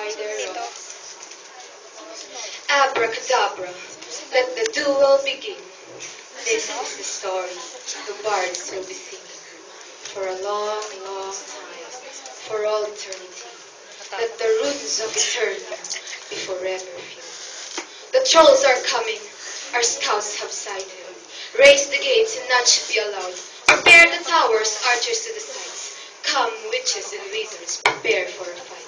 by their own. Abracadabra, let the duel begin. This is the story the bards will be singing for a long, long time, for all eternity. Let the runes of Eternia be forever filled. The trolls are coming, our scouts have sighted. Raise the gates and none should be allowed. Prepare the towers, archers to the sides. Come, witches and wizards, prepare for a fight.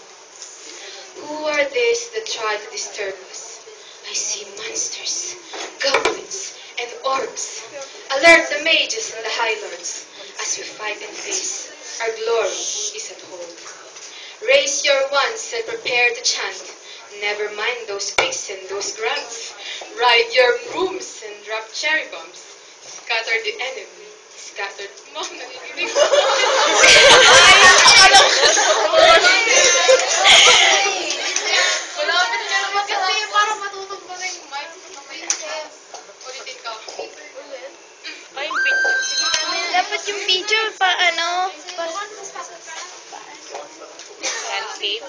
Who are these that try to disturb us? I see monsters, goblins, and orcs. Alert the mages and the high lords. As we fight and face, our glory is at hold. Raise your wands and prepare to chant. Never mind those pigs and those grunts. Ride your brooms and drop cherry bombs. Scatter the enemy. Scattered. Mom, nakikinig ko. Malapit ka naman kasi parang matutog mo na yung mic. Ulitin ka. Ay, dapat yung video pa ano? Landscape.